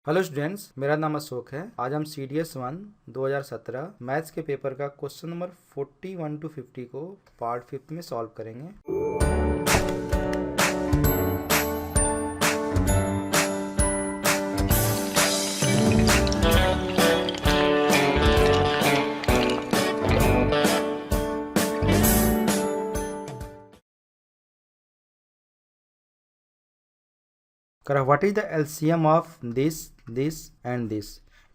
Hello students, मेरा नाम अशोक है। आज हम सी डी एस 1 2017 मैथ्स के पेपर का क्वेश्चन नंबर 41 to 50 को पार्ट 5 में सॉल्व करेंगे। करा what is the LCM of this and this.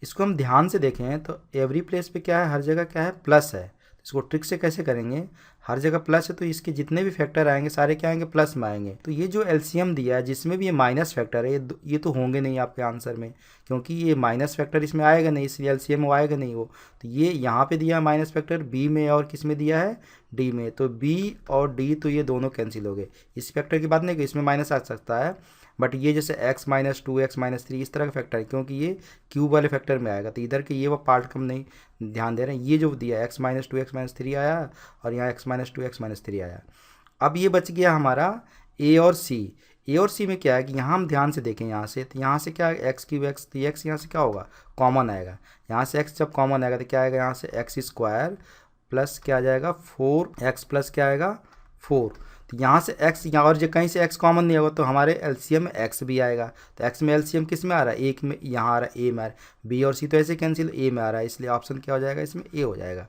इसको हम ध्यान से देखें तो एवरी प्लेस पे क्या है, हर जगह क्या है, प्लस है। तो इसको ट्रिक से कैसे करेंगे, हर जगह प्लस है तो इसके जितने भी फैक्टर आएंगे सारे क्या आएंगे, प्लस में आएंगे। तो ये जो एलसीएम दिया है जिसमें भी ये माइनस फैक्टर है, ये तो होंगे नहीं आपके आंसर में, क्योंकि ये माइनस फैक्टर इसमें आएगा नहीं, इसलिए एलसीएम वो आएगा नहीं वो। तो ये यहाँ पे दिया है माइनस फैक्टर बी में और किस में दिया है, डी में। तो बी और डी तो ये दोनों कैंसिल हो गए। इस फैक्टर की बात नहीं कि इसमें माइनस आ सकता है, बट ये जैसे x-2 x-3 इस तरह का फैक्टर है, क्योंकि ये क्यूब वाले फैक्टर में आएगा। तो इधर के ये वो पार्ट कम नहीं ध्यान दे रहे हैं। ये जो दिया x-2 x-3 आया और यहाँ x-2 x-3 आया। अब ये बच गया हमारा a और c। ए और सी में क्या है कि यहाँ हम ध्यान से देखें, यहाँ से तो यहाँ से क्या है x³ x, तो x यहाँ से क्या होगा, कॉमन आएगा। यहाँ से x जब कॉमन आएगा तो क्या आएगा, यहाँ से x² प्लस क्या आ जाएगा 4x प्लस क्या आएगा 4। तो यहाँ से x, यहाँ और जो कहीं से x कॉमन नहीं होगा तो हमारे एलसीएम में x भी आएगा। तो x में एलसीएम किस में आ रहा है, एक में, यहाँ आ रहा है a में आ रहा है। b और c तो ऐसे कैंसिल, a में आ रहा है, इसलिए ऑप्शन क्या हो जाएगा, इसमें a हो जाएगा।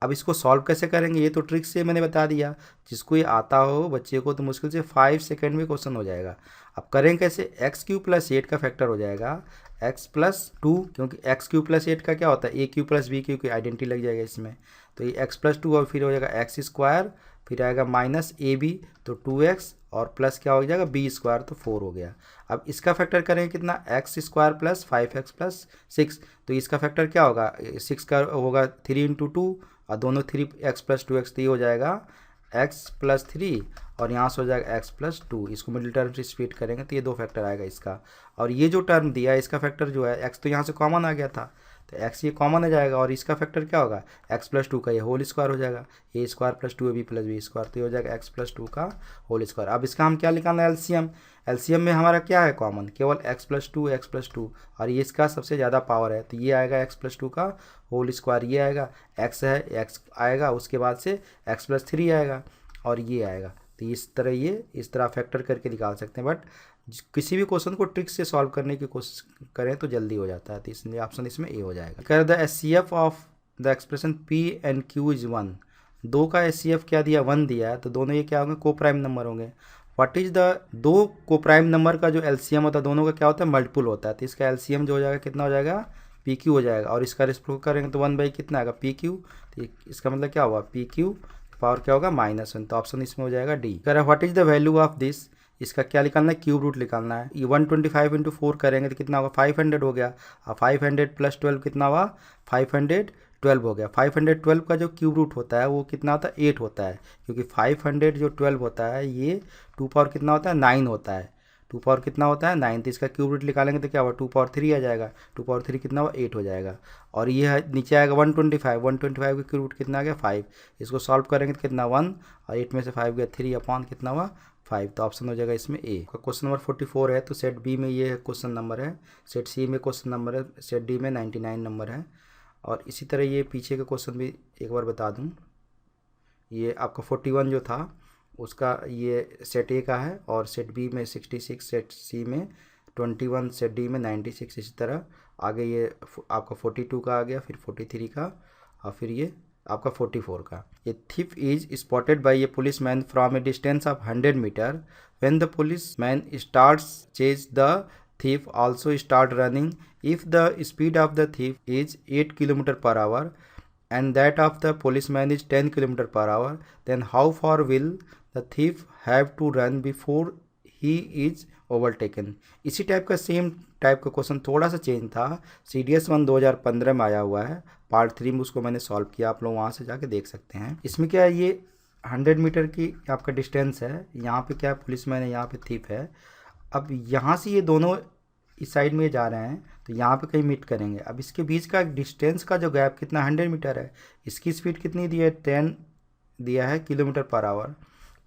अब इसको सॉल्व कैसे करेंगे, ये तो ट्रिक से मैंने बता दिया। जिसको ये आता हो बच्चे को तो मुश्किल से 5 सेकेंड में क्वेश्चन हो जाएगा। अब करें कैसे, x³ + 8 का फैक्टर हो जाएगा x+2, क्योंकि x³ + 8 का क्या होता है, a³ + b³ की आइडेंटिटी लग जाएगा इसमें। तो ये x+2 और फिर हो जाएगा x², फिर आएगा -ab तो 2x और प्लस क्या हो जाएगा b² तो 4 हो गया। अब इसका फैक्टर करेंगे कितना, x² + 5x + 6। तो इसका फैक्टर क्या होगा, 6 का होगा 3 × 2 और दोनों 3x + 2x, तो ये हो जाएगा x + 3 और यहाँ से हो जाएगा x + 2। इसको मिडिल टर्म से स्प्लिट करेंगे तो ये 2 फैक्टर आएगा इसका। और ये जो टर्म दिया है इसका फैक्टर जो है, x तो यहाँ से कॉमन आ गया था तो x ये कॉमन आ जाएगा और इसका फैक्टर क्या होगा, x + 2 का ये होल स्क्वायर हो जाएगा, a² + 2ab + b², तो ये हो जाएगा x + 2 का होल स्क्वायर। अब इसका हम क्या निकालना है, एलसीएम। एलसीएम में हमारा क्या है कॉमन, केवल x + 2 x + 2 और ये इसका सबसे ज़्यादा पावर है तो ये आएगा x + 2 का होल स्क्वायर। ये आएगा x है, x आएगा, उसके बाद से x + 3 आएगा और ये आएगा। तो इस तरह ये इस तरह फैक्टर करके निकाल सकते हैं, बट किसी भी क्वेश्चन को ट्रिक से सॉल्व करने की कोशिश करें तो जल्दी हो जाता है। तो इसलिए ऑप्शन इसमें ए हो जाएगा। कर the HCF of the expression P and Q is 1। 2 का एचसीएफ क्या दिया, 1 दिया है, तो दोनों ये क्या होंगे, को प्राइम नंबर होंगे। व्हाट इज द, 2 को प्राइम नंबर का जो एलसीएम होता है दोनों का क्या होता है, मल्टीपल होता है। तो इसका एलसीएम जो हो जाएगा कितना हो जाएगा, पी क्यू हो जाएगा। और इसका रेस्प्रोक करेंगे तो 1 बाई कितना आएगा, पी क्यू। तो इसका मतलब क्या हुआ, पी क्यू पावर क्या होगा -1। तो ऑप्शन इसमें हो जाएगा डी। कह रहा है what is the value of this, इसका क्या निकालना है, क्यूब रूट निकालना है। ये 125 × 4 करेंगे तो कितना होगा, 500 हो गया। और 500 + 12 कितना हुआ, 512 हो गया। 512 का जो क्यूब रूट होता है वो कितना होता है, 8 होता है, क्योंकि 500 जो 12 होता है ये 2 पावर कितना होता है, 9 होता है। 2 पावर कितना होता है, 9। तो इसका क्यूब रूट निकालेंगे तो क्या हुआ, 2 पावर 3 आ जाएगा। 2 पावर 3 कितना हुआ, 8 हो जाएगा। और ये है नीचे आएगा 125 का क्यूब रूट कितना आ गया, 5। इसको सॉल्व करेंगे तो कितना 1 और 8 में से 5 गया 3 अपॉन कितना हुआ 5। तो ऑप्शन हो जाएगा इसमें ए। क्वेश्चन नंबर 44 है, तो सेट बी में ये क्वेश्चन नंबर है, सेट सी में क्वेश्चन नंबर है, सेट डी में 99 नंबर है। और इसी तरह ये पीछे का क्वेश्चन भी एक बार बता दूं, ये आपका 41 जो था उसका ये सेट ए का है, और सेट बी में 66, सेट सी में 21, सेट डी में 96। इसी तरह आगे ये आपका 42 का आ गया, फिर 43 का और फिर ये आपका 44 का। A thief is spotted by a policeman from a distance of 100 metre. When the policeman starts chase the thief also start running. If the speed of the thief is 8 km/h and that of the policeman is 10 km/h, then how far will the thief have to run before he is overtaken? इसी type का same type का question थोड़ा सा change था, CDS 1 2015 में आया हुआ है। पार्ट 3 में उसको मैंने सॉल्व किया, आप लोग वहाँ से जाके देख सकते हैं। इसमें क्या है, ये 100 मीटर की आपका डिस्टेंस है, यहाँ पे क्या है पुलिसमैन है, यहाँ पे थीप है। अब यहाँ से ये दोनों इस साइड में जा रहे हैं तो यहाँ पे कहीं मीट करेंगे। अब इसके बीच का डिस्टेंस का जो गैप कितना 100 मीटर है, इसकी स्पीड कितनी दी है, 10 दिया है km/h।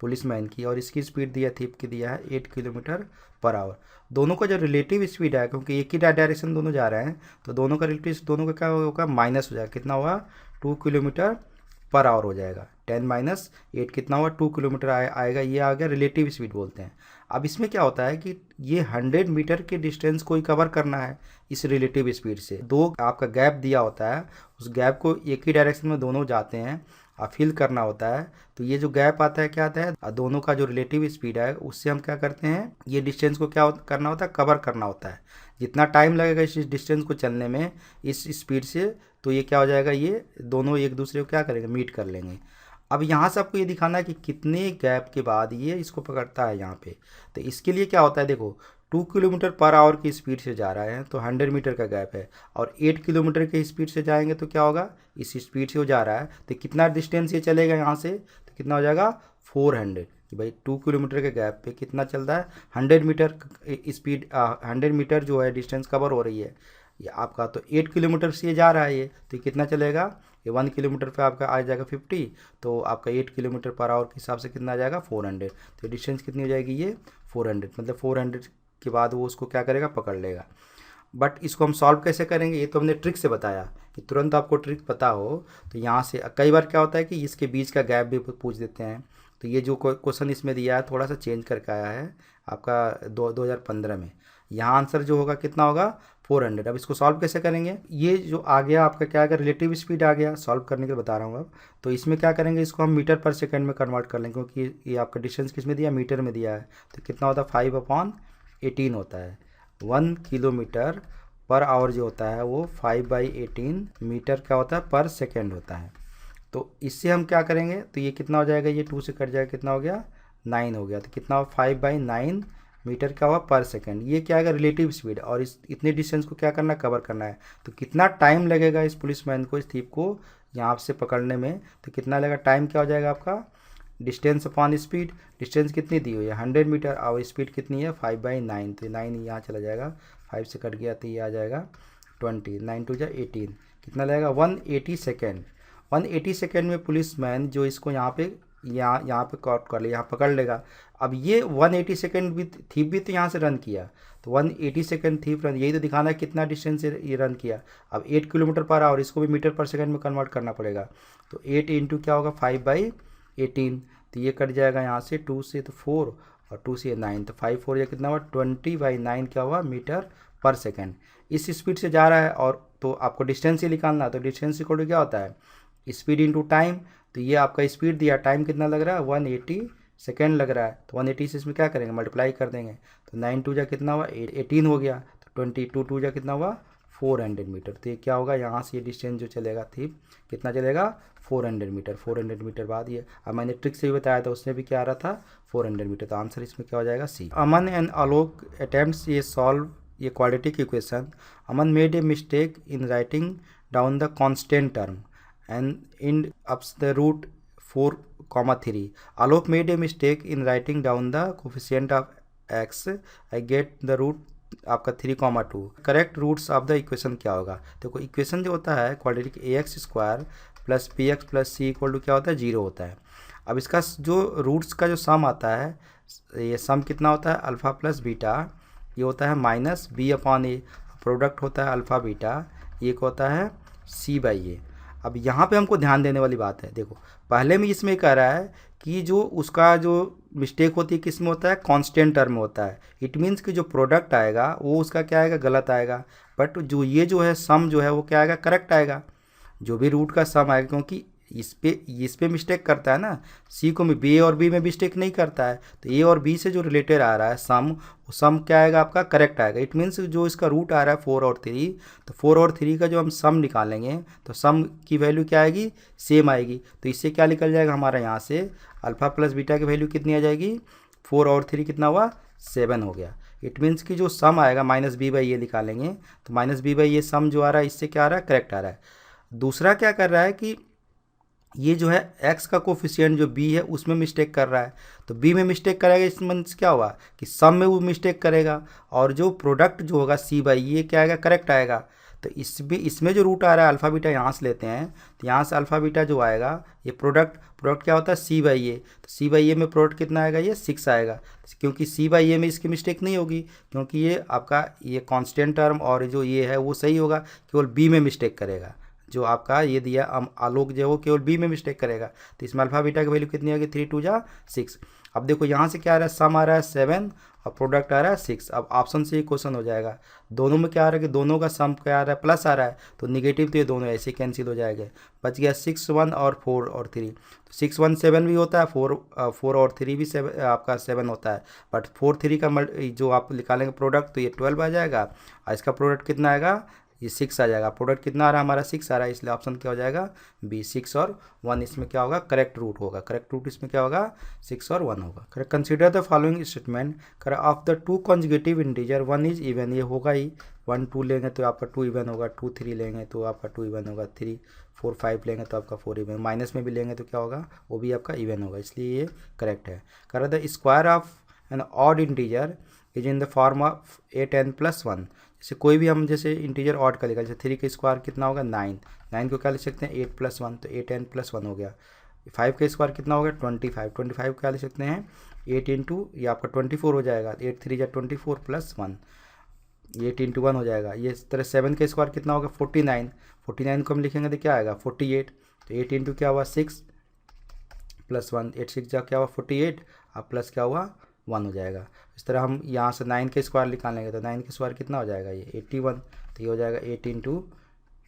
पुलिसमैन की, और इसकी स्पीड दिया थीप की दिया है 8 किलोमीटर पर आवर। दोनों का जो रिलेटिव स्पीड है, क्योंकि एक ही डायरेक्शन दोनों जा रहे हैं, तो दोनों का रिलेटिव दोनों का क्या होगा, माइनस हो जाएगा। कितना होगा, 2 किलोमीटर पर आवर हो जाएगा। 10 माइनस 8 कितना हुआ, 2 किलोमीटर आएगा। ये आ गया रिलेटिव स्पीड बोलते हैं। अब इसमें क्या होता है कि ये 100 मीटर के डिस्टेंस को ही कवर करना है इस रिलेटिव स्पीड से। दो आपका गैप दिया होता है, उस गैप को एक ही डायरेक्शन में दोनों जाते हैं और फिल करना होता है। तो ये जो गैप आता है क्या आता है, दोनों का जो रिलेटिव स्पीड है उससे हम क्या करते हैं, ये डिस्टेंस को क्या करना होता है, कवर करना होता है। जितना टाइम लगेगा इस डिस्टेंस को चलने में इस स्पीड से, तो ये क्या हो जाएगा, ये दोनों एक दूसरे को क्या करेंगे, मीट कर लेंगे। अब यहाँ से आपको ये दिखाना है कि कितने गैप के बाद ये इसको पकड़ता है यहाँ पे। तो इसके लिए क्या होता है, देखो 2 किलोमीटर पर आवर की स्पीड से जा रहा है तो 100 मीटर का गैप है, और 8 किलोमीटर की स्पीड से जाएंगे तो क्या होगा, इस स्पीड से वो जा रहा है तो कितना डिस्टेंस ये चलेगा यहाँ से, तो कितना हो जाएगा 400। कि भाई 2 किलोमीटर के गैप पे कितना चल रहा है, 100 मीटर स्पीड, 100 मीटर जो है डिस्टेंस कवर हो रही है ये आपका। तो 8 किलोमीटर से ये जा रहा है ये, तो कितना चलेगा, ये 1 किलोमीटर पे आपका आ जाएगा 50, तो आपका 8 किलोमीटर पर आवर के हिसाब से कितना आ जाएगा 400। तो डिस्टेंस कितनी हो जाएगी, ये 400, मतलब 400 के बाद वो उसको क्या करेगा, पकड़ लेगा। बट इसको हम सॉल्व कैसे करेंगे, ये तो हमने ट्रिक से बताया कि तुरंत आपको ट्रिक पता हो तो यहाँ से। कई बार क्या होता है कि इसके बीच का गैप भी पूछ देते हैं। तो ये जो क्वेश्चन इसमें दिया है थोड़ा सा चेंज करके आया है आपका 2015 में। यहाँ आंसर जो होगा कितना होगा, 400। अब इसको सॉल्व कैसे करेंगे, ये जो आ गया आपका क्या आएगा, रिलेटिव स्पीड आ गया। सॉल्व करने के लिए बता रहा हूँ अब। तो इसमें क्या करेंगे, इसको हम मीटर पर सेकंड में कन्वर्ट कर लेंगे, क्योंकि ये आपका डिस्टेंस किस में दिया, मीटर में दिया है। तो कितना होता है, 5/18 होता है। 1 किलोमीटर पर आवर जो होता है वो 5/18 मीटर का होता है, पर सेकेंड होता है। तो इससे हम क्या करेंगे, तो ये कितना हो जाएगा, ये 2 से कट जाएगा, कितना हो गया 9 हो गया। तो कितना हो 5/9 मीटर क्या हुआ पर सेकंड। ये क्या आएगा, रिलेटिव स्पीड, और इस इतने डिस्टेंस को क्या करना है, कवर करना है। तो कितना टाइम लगेगा इस पुलिसमैन को, इस थीप को यहाँ से पकड़ने में, तो कितना लगेगा, टाइम क्या हो जाएगा आपका, डिस्टेंस अपॉन स्पीड। डिस्टेंस कितनी दी हुई है 100 मीटर, और स्पीड कितनी है 5/9, तो 9 यहाँ चला जाएगा, 5 से कट गया तो ये आ जाएगा 20, 9 2 18, कितना लगेगा 180 सेकेंड। 180 सेकेंड में पुलिसमैन जो इसको यहाँ पे कॉट कर ले, यहाँ पकड़ लेगा। अब ये 180 सेकेंड भी थीप भी तो यहाँ से रन किया, तो 180 सेकेंड थीप रन, यही तो दिखाना है कितना डिस्टेंस से ये रन किया। अब 8 किलोमीटर पर आवर, इसको भी मीटर पर सेकेंड में कन्वर्ट करना पड़ेगा। तो 8 इंटू क्या होगा 5/18, तो ये कट जाएगा यहाँ से, 2 से तो 4 और 2 से 9, तो 5 4 या कितना हुआ 20/9 क्या हुआ मीटर पर सेकेंड। इस स्पीड से जा रहा है, और तो आपको डिस्टेंस ही निकालना है। तो डिस्टेंस इक्वल टू क्या होता है, स्पीड इंटू टाइम। तो ये आपका स्पीड दिया, टाइम कितना लग रहा है 180 सेकेंड लग रहा है। तो 180 से इसमें क्या करेंगे, मल्टीप्लाई कर देंगे। तो 9 2 जा कितना हुआ 18 हो गया। तो 22 2 जा कितना हुआ 400 मीटर। तो ये क्या होगा, यहाँ से ये डिस्टेंस जो चलेगा थी कितना चलेगा 400 मीटर। 400 मीटर बाद ये, अब मैंने ट्रिक से भी बताया था, उसमें भी क्या आ रहा था 400 मीटर। तो आंसर इसमें क्या हो जाएगा सी। अमन एंड आलोक अटेम्प्ट्स ये सॉल्व ये quadratic equation. Aman made a mistake in writing down the constant term and end up the root 4,3. Alok made a mistake in writing down the coefficient of x. I get the root आपका 3,2. Correct roots of the equation क्या होगा, देखो equation जो होता है quadratic ax² plus px plus c equal to क्या होता है 0 होता है। अब इसका जो रूट्स का जो सम आता है, ये सम कितना होता है अल्फ़ा प्लस बीटा, ये होता है माइनस b/a। प्रोडक्ट होता है अल्फ़ा बीटा, ये होता है c/a। अब यहाँ पे हमको ध्यान देने वाली बात है, देखो पहले में इसमें कह रहा है कि जो उसका जो मिस्टेक होती है किस में होता है, कांस्टेंट टर्म में होता है। इट मीन्स कि जो प्रोडक्ट आएगा वो उसका क्या आएगा, गलत आएगा। बट जो ये जो है सम जो है वो क्या आएगा, करेक्ट आएगा। जो भी रूट का सम आएगा, क्योंकि इस पे मिस्टेक करता है ना, सी को बी और बी में मिस्टेक नहीं करता है। तो ए और बी से जो रिलेटेड आ रहा है सम, वो सम क्या आएगा आपका, करेक्ट आएगा। इट मीन्स जो इसका रूट आ रहा है 4 और 3, तो 4 और 3 का जो हम सम निकालेंगे तो सम की वैल्यू क्या आएगी, सेम आएगी। तो इससे क्या निकल जाएगा हमारा, यहाँ से अल्फ़ा प्लस बीटा की वैल्यू कितनी आ जाएगी, 4 और 3 कितना हुआ 7 हो गया। इट मीन्स कि जो सम आएगा -b/a निकालेंगे, तो -b/a सम जो आ रहा है इससे क्या आ रहा है, करेक्ट आ रहा है। दूसरा क्या कर रहा है कि ये जो है x का कोफिशिएंट जो b है उसमें मिस्टेक कर रहा है। तो b में मिस्टेक करेगा, इस मीन्स क्या हुआ कि सम में वो मिस्टेक करेगा, और जो प्रोडक्ट जो होगा c/a क्या आएगा, करेक्ट आएगा। तो इसमें जो रूट आ रहा है अल्फ़ा बीटा यहाँ से लेते हैं, तो यहाँ से अल्फ़ा बीटा जो आएगा ये प्रोडक्ट क्या होता है सी बाई ए, तो सी बाई ए में प्रोडक्ट कितना आएगा, ये 6 आएगा, क्योंकि सी बाई ए में इसकी मिस्टेक नहीं होगी, क्योंकि ये आपका ये कांस्टेंट टर्म और जो ये है वो सही होगा, केवल बी में मिस्टेक करेगा। जो आपका ये दिया आलोक जो है वो केवल बी में मिस्टेक करेगा, तो इसमें अल्फ़ा बीटा की वैल्यू कितनी आएगी, 3 2 जा 6। अब देखो यहाँ से क्या आ रहा है, सम आ रहा है 7 और प्रोडक्ट आ रहा है 6। अब ऑप्शन से ही क्वेश्चन हो जाएगा, दोनों में क्या आ रहा है कि दोनों का सम क्या आ रहा है, प्लस आ रहा है, तो निगेटिव तो ये दोनों ऐसे कैंसिल हो जाएंगे। बच गया 6 1 और 4 और 3, तो 6 1 7 भी होता है, 4 और 3 भी 7 आपका 7 होता है, बट 4 3 का जो आप निकालेंगे प्रोडक्ट तो ये 12 आ जाएगा, और इसका प्रोडक्ट कितना आएगा, ये 6 आ जाएगा। प्रोडक्ट कितना आ रहा है हमारा, 6 आ रहा है, इसलिए ऑप्शन क्या हो जाएगा बी, 6 और 1 इसमें क्या होगा, करेक्ट रूट होगा। करेक्ट रूट इसमें क्या होगा, 6 और 1 होगा। Correct, consider the following statement, कर of the 2 consecutive integer 1 is even, ये होगा ही, 1 2 लेंगे तो आपका 2 इवन होगा, 2 3 लेंगे तो आपका 2 इवन होगा, 3 4 5 लेंगे तो आपका 4 इवन, माइनस में भी लेंगे तो क्या होगा, वो भी आपका इवन होगा, इसलिए ये करेक्ट है। कर the square of an odd integer is in the form of 8 n + 1, जैसे कोई भी हम जैसे इंटीजर ऑड का लेगा, जैसे 3 का स्क्वायर कितना होगा 9, 9 को क्या ले सकते हैं 8 + 1, तो 8 n + 1 हो गया। 5 का स्क्वायर कितना होगा 25, 25 क्या ले सकते हैं 8 इंटू, ये आपका 24 हो जाएगा, 8 3 जा 24 + 1, 8 इंटू 1 हो जाएगा। ये इस तरह 7 का स्क्वायर कितना होगा 49, 49 को हम लिखेंगे तो क्या आएगा 48, तो 8 इंटू क्या हुआ 6 + 1, 8 6 जा क्या हुआ 48, अब प्लस क्या हुआ 1 हो जाएगा। इस तरह हम यहाँ से 9 के स्क्वायर निकालेंगे तो 9 के स्क्वायर कितना हो जाएगा ये 81, तो ये हो जाएगा 8 इंटू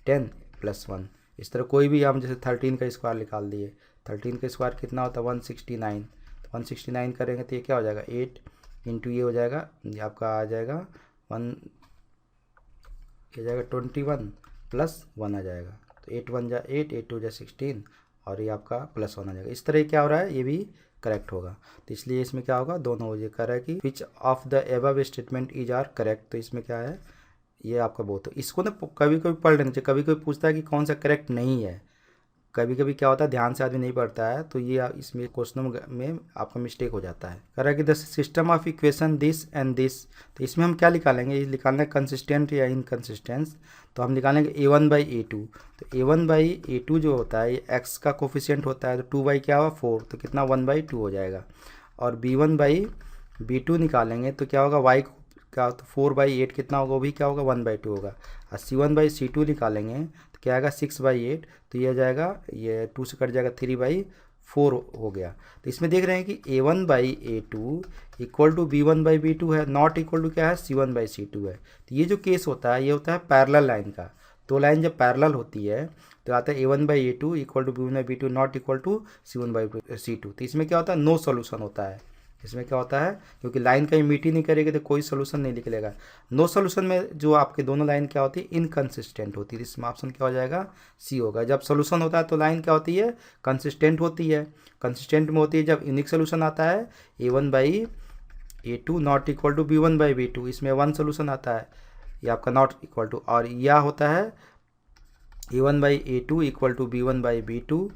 10 + 1। इस तरह कोई भी हम जैसे 13 का स्क्वायर निकाल दिए, 13 का स्क्वायर कितना होता है 169, तो 169 करेंगे तो ये क्या हो जाएगा 8 इंटू ये हो जाएगा, ये आपका आ जाएगा 1, ये जाएगा 21 + 1 आ जाएगा, तो 8 1 जा 8, 8 2 जा 16 और ये आपका +1 आ जाएगा। इस तरह क्या हो रहा है, ये भी करेक्ट होगा, तो इसलिए इसमें क्या होगा दोनों ये कर रहा है कि which of the above statement is are correct, तो इसमें क्या है ये आपका बहुत, तो इसको ना कभी कभी पढ़ लेना चाहिए, कभी कभी पूछता है कि कौन सा करेक्ट नहीं है, कभी कभी क्या होता है ध्यान से आदमी नहीं पढ़ता है, तो ये इसमें क्वेश्चन में आपका मिस्टेक हो जाता है। कह रहा है कि the system of equation this and this, तो इसमें हम क्या निकालेंगे, ये निकालना है कंसिस्टेंट या इनकन्सिस्टेंस, तो हम निकालेंगे a1/a2, तो a1/a2 जो होता है ये x का कोफिशिएंट होता है, तो 2 क्या हुआ 4, तो कितना 1/2 हो जाएगा, और b1/b2 निकालेंगे तो क्या होगा y का, तो 4/8 कितना होगा, वो भी क्या होगा 1/2 होगा, और c1/c2 निकालेंगे तो क्या आएगा 6/8, तो ये आ जाएगा, ये 2 से कट जाएगा 3/4 हो गया। तो इसमें देख रहे हैं कि a1/a2 इक्वल टू b1/b2 है, नॉट इक्वल टू क्या है c1/c2 है। तो ये जो केस होता है ये होता है पैरेलल लाइन का, दो लाइन जब पैरेलल होती है तो आता है a1/a2 equal to b1/b2 not equal to c1/c2, तो इसमें क्या होता है नो सोल्यूशन होता है। इसमें क्या होता है, क्योंकि लाइन कहीं मीट ही नहीं करेगी तो कोई सोल्यूशन नहीं निकलेगा। नो सोल्यूशन में जो आपके दोनों लाइन क्या होती है इनकन्सिस्टेंट होती है, इसमें ऑप्शन क्या हो जाएगा सी होगा। जब सोल्यूशन होता है तो लाइन क्या होती है कंसिस्टेंट होती है, कंसिस्टेंट में होती है। जब यूनिक सोल्यूशन आता है a1/a2 not equal to b1/b2, इसमें 1 सोल्यूशन आता है, ये आपका नॉट इक्वल टू, और यह होता है a1/a2 equal to b1/b2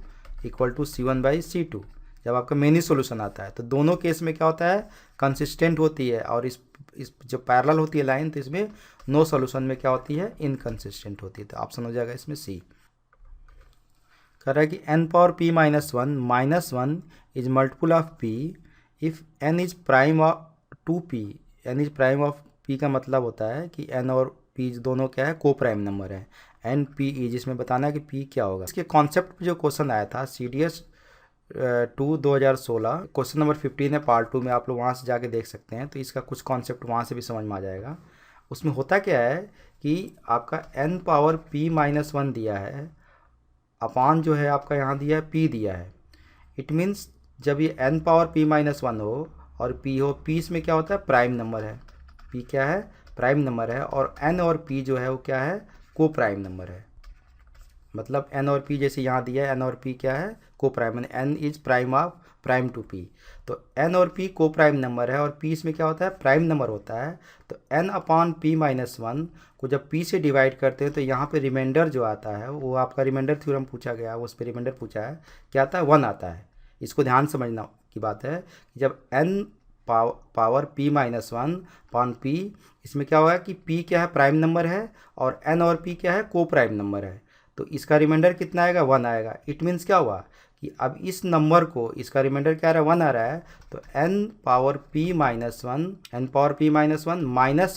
equal to c1/c2, जब आपका मेनी सोल्यूशन आता है। तो दोनों केस में क्या होता है कंसिस्टेंट होती है, और इस जो पैरेलल होती है लाइन तो इसमें नो सोल्यूशन में क्या होती है इनकंसिस्टेंट होती है, तो ऑप्शन हो जाएगा इसमें सी। कह रहा है कि n⁻p - 1 is multiple of p if n is prime of 2p, n is prime of p का मतलब होता है कि n और p दोनों क्या है को प्राइम नंबर है, NP जिसमें बताना है कि p क्या होगा। इसके कॉन्सेप्ट जो क्वेश्चन आया था CDS 2016 क्वेश्चन नंबर 15 है पार्ट 2 में, आप लोग वहाँ से जाके देख सकते हैं, तो इसका कुछ कॉन्सेप्ट वहाँ से भी समझ में आ जाएगा। उसमें होता क्या है कि आपका n⁻p - 1 दिया है, अपान जो है आपका यहाँ दिया है p दिया है, इट मीन्स जब ये n⁻p - 1 हो और p हो, p इसमें क्या होता है प्राइम नंबर है, p क्या है प्राइम नंबर है, और n और p जो है वो क्या है को प्राइम नंबर है। मतलब n और p जैसे यहाँ दिया है n और p क्या है coprime, n is prime of prime to p, तो n और p को प्राइम नंबर है और p इसमें क्या होता है प्राइम नंबर होता है। तो n/p - 1 को जब p से डिवाइड करते हैं तो यहाँ पे रिमाइंडर जो आता है वो आपका रिमाइंडर थ्योरम पूछा गया है, उस पर रिमाइंडर पूछा है क्या आता है 1 आता है। इसको ध्यान समझना की बात है, जब n power p minus one upon p। इसमें क्या होगा कि p क्या है, प्राइम नंबर है, और n और p क्या है, को प्राइम नंबर है। तो इसका रिमाइंडर कितना आएगा, 1 आएगा। इट मीन्स क्या हुआ कि अब इस नंबर को, इसका रिमाइंडर क्या आ रहा है, 1 आ रहा है, तो n power p minus one, n power p minus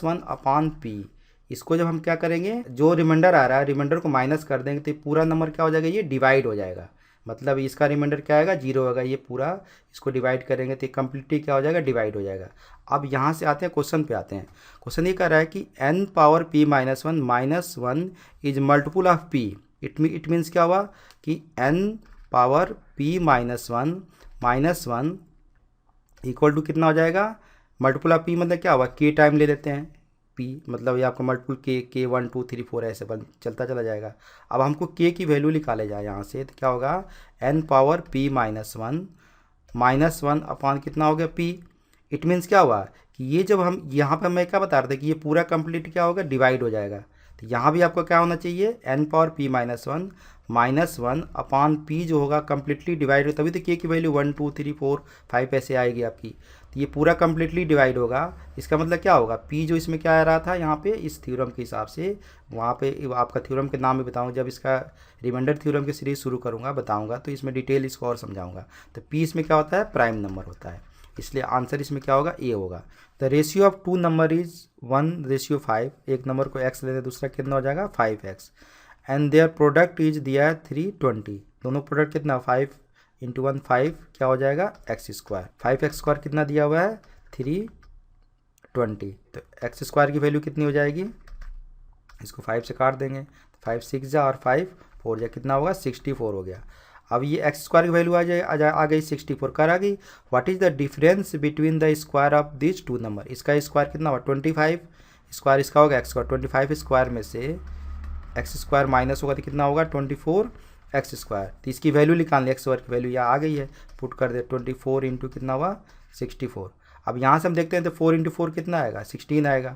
one upon p। इसको जब हम क्या करेंगे, जो रिमाइंडर आ रहा है रिमाइंडर को माइनस कर देंगे तो पूरा नंबर क्या हो जाएगा, ये डिवाइड हो जाएगा। मतलब इसका रिमाइंडर क्या आएगा, 0 होगा। ये पूरा इसको डिवाइड करेंगे तो कम्प्लीटली क्या हो जाएगा, डिवाइड हो जाएगा। अब यहाँ से आते हैं क्वेश्चन पे आते हैं। क्वेश्चन ये कह रहा है कि n power p minus one is multiple of p। It means क्या हुआ कि n power p minus one equal to कितना हो जाएगा, मल्टीपुल ऑफ p मतलब क्या हुआ, k टाइम ले लेते हैं p, मतलब ये आपका मल्टीपुल k 1 2 3 4 ऐसे बन चलता चला जाएगा। अब हमको k की वैल्यू निकाले जाए यहाँ से, तो क्या होगा, n power p minus one upon कितना हो गया p। इट मीन्स क्या हुआ कि ये जब हम यहाँ पे मैं क्या बता रहे थे कि ये पूरा कंप्लीट क्या होगा, डिवाइड हो जाएगा। तो यहाँ भी आपको क्या होना चाहिए, n power p minus one upon p जो होगा कम्प्लीटली डिवाइड हो, तभी तो k की वैल्यू 1 2 3 4 5 ऐसे आएगी आपकी। तो ये पूरा कम्प्लीटली डिवाइड होगा। इसका मतलब क्या होगा, p जो इसमें क्या आ रहा था यहाँ पे इस थ्योरम के हिसाब से, वहाँ पे आपका थ्योरम के नाम भी बताऊँ, जब इसका रिमाइंडर थ्योरम की सीरीज शुरू करूँगा बताऊँगा तो इसमें डिटेल इसको और समझाऊँगा। तो p इसमें क्या होता है, प्राइम नंबर होता है, इसलिए आंसर इसमें क्या होगा, ए होगा। The ratio of two number is 1:5। एक नंबर को x लेते दूसरा कितना हो जाएगा, 5x। And their product is दिया है 320। दोनों प्रोडक्ट कितना, 5 इंटू 1 5 क्या हो जाएगा, x स्क्वायर। 5x स्क्वायर कितना दिया हुआ है, 320। तो x स्क्वायर की वैल्यू कितनी हो जाएगी, इसको 5 से काट देंगे, 5 6 जा और 5 4 जा, कितना होगा, 64 हो गया। अब ये एक्स स्क्वायर की वैल्यू आ गई 64 कर आ गई। What is the difference between the square of this two number. इसका स्क्वायर कितना होगा, 25 स्क्वायर, इसका होगा एक्स स्क्वायर। 25 स्क्वायर में से एक्स स्क्वायर माइनस होगा तो कितना होगा, 24 एक्स स्क्वायर। तो इसकी वैल्यू निकालनी, एक्स स्क्वायर की वैल्यू यहाँ आ गई है, पुट कर दे 24 इंटू कितना हुआ, 64। अब यहाँ से हम देखते हैं तो 4 इंटू 4 कितना आएगा, 16 आएगा।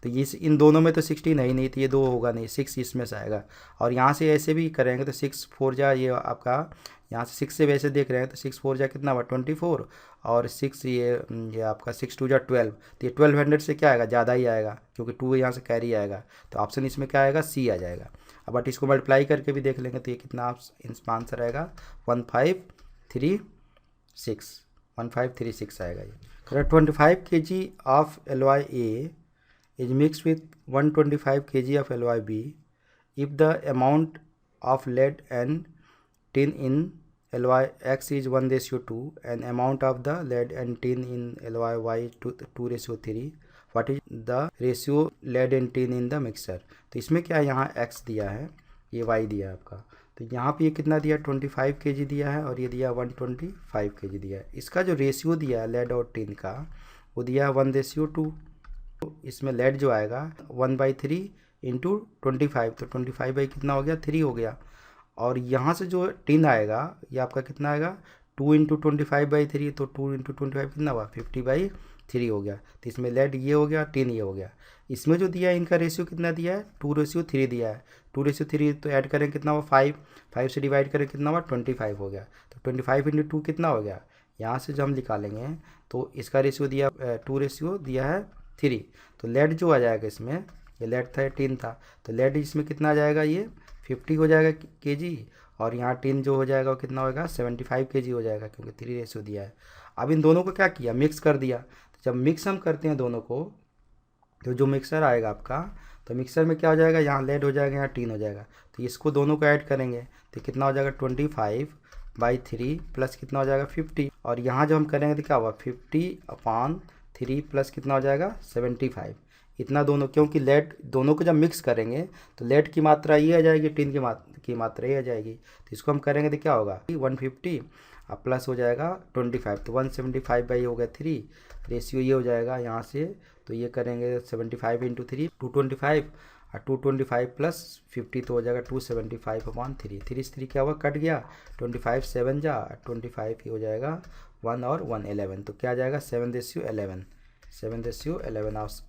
तो ये इन दोनों में तो 16 है ही नहीं, तो ये 2 होगा नहीं, 6 इसमें से आएगा। और यहाँ से ऐसे भी करेंगे तो 6 4 जा, ये आपका यहाँ से 6 से वैसे देख रहे हैं तो 6 4 जा कितना हुआ, 24, और 6 ये आपका 6 2 जा 12। तो ये 1200 से क्या आएगा, ज़्यादा ही आएगा, क्योंकि 2 यहाँ से कैरी आएगा। तो ऑप्शन इसमें क्या आएगा, सी आ जाएगा। अब बट इसको मल्टीप्लाई करके भी देख लेंगे तो ये कितना आंसर आएगा, 1536 आएगा ये। 25 kg of LYA is mixed with 125 kg of LYB if the amount of lead and tin in LYX is 1:2 and amount of the lead and tin in LYY 2:3, what is the ratio lead and tin in the mixture। तो इसमें क्या है, यहाँ x दिया है, ये y दिया है आपका, तो यहाँ पे ये कितना दिया, 25 kg दिया है, और ये दिया 125 kg दिया है। इसका जो रेशियो दिया है लेड और टिन का, वो दिया है 1:2। इसमें लेड जो आएगा 1/3 इंटू 25, तो 25 बाई कितना हो गया, 3 हो गया। और यहाँ से जो टिन आएगा ये आपका कितना आएगा, 2 इंटू 25/3, तो 2 इंटू 25 कितना हुआ, 50/3 हो गया। तो इसमें लेड ये हो गया, टिन ये हो गया। इसमें जो दिया है इनका रेशियो कितना दिया है, 2:3 दिया है। 2:3 तो ऐड करें कितना हुआ, 5 से डिवाइड करें कितना हुआ, 25 हो गया। तो 25 इंटू 2 कितना हो गया, यहाँ से जो हम निकालेंगे तो इसका रेशियो दिया 2 रेशियो दिया है 3। तो लेड जो आ जाएगा इसमें, ये लेड था, टिन था, तो लेड इसमें कितना आ जाएगा, ये 50 हो जाएगा kg, और यहाँ टिन जो हो जाएगा वो कितना होगा, 75 kg हो जाएगा, क्योंकि 3 रेशियो दिया है। अब इन दोनों को क्या किया, मिक्स कर दिया। तो जब मिक्स हम करते हैं दोनों को, तो जो मिक्सर आएगा आपका, तो मिक्सर में क्या हो जाएगा, यहाँ लेड हो जाएगा, यहाँ टिन हो जाएगा। तो इसको दोनों को ऐड करेंगे तो कितना हो जाएगा, 25/3 प्लस कितना हो जाएगा, 50। और यहाँ जब हम करेंगे तो क्या होगा, 50/3 प्लस कितना हो जाएगा, 75। इतना दोनों, क्योंकि लेड दोनों को जब मिक्स करेंगे तो लेड की मात्रा ये आ जाएगी, टिन की मात्रा ये आ जाएगी। तो इसको हम करेंगे तो क्या होगा, 150 अब प्लस हो जाएगा 25, तो 175 बाई हो गया 3, रेशियो ये हो जाएगा यहाँ से। तो ये करेंगे 75 इंटू 3 225, और 225 प्लस 50 तो हो जाएगा 275/3। 3 से 3 क्या हुआ, कट गया, 25 7 जा, 25 ही हो जाएगा 1 और 1 11। तो क्या आ जाएगा, 7:11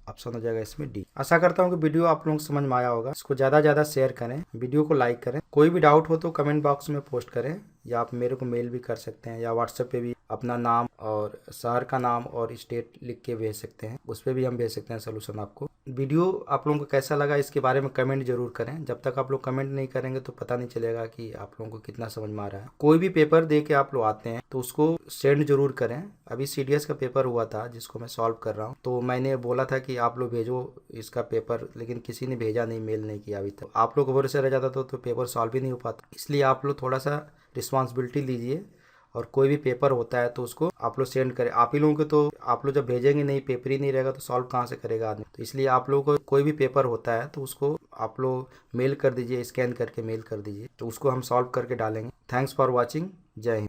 ऑप्शन हो जाएगा इसमें डी। आशा करता हूँ कि वीडियो आप लोगों को समझ में आया होगा। इसको ज़्यादा से ज़्यादा शेयर करें, वीडियो को लाइक करें। कोई भी डाउट हो तो कमेंट बॉक्स में पोस्ट करें, या आप मेरे को मेल भी कर सकते हैं, या व्हाट्सएप पे भी अपना नाम और शहर का नाम और स्टेट लिख के भेज सकते हैं, उस पर भी हम भेज सकते हैं सोल्यूशन आपको। वीडियो आप लोगों को कैसा लगा इसके बारे में कमेंट जरूर करें। जब तक आप लोग कमेंट नहीं करेंगे तो पता नहीं चलेगा कि आप लोगों को कितना समझ में आ रहा है। कोई भी पेपर दे के आप लोग आते हैं तो उसको सेंड जरूर करें। अभी CDS का पेपर हुआ था जिसको मैं सॉल्व कर रहा हूँ, तो मैंने बोला था कि आप लोग भेजो इसका पेपर, लेकिन किसी ने भेजा नहीं, मेल नहीं किया अभी तक। आप लोग को भरोसे रह जाता तो पेपर सॉल्व ही नहीं हो पाता। इसलिए आप लोग थोड़ा सा रिस्पॉन्सिबिलिटी लीजिए और कोई भी पेपर होता है तो उसको आप लोग सेंड करें। आप ही लोगों को तो आप लोग जब भेजेंगे नहीं, पेपर ही नहीं रहेगा तो सॉल्व कहाँ से करेगा आदमी। तो इसलिए आप लोगों को कोई भी पेपर होता है तो उसको आप लोग मेल कर दीजिए, स्कैन करके मेल कर दीजिए, तो उसको हम सॉल्व करके डालेंगे। Thanks for watching. जय हिंद।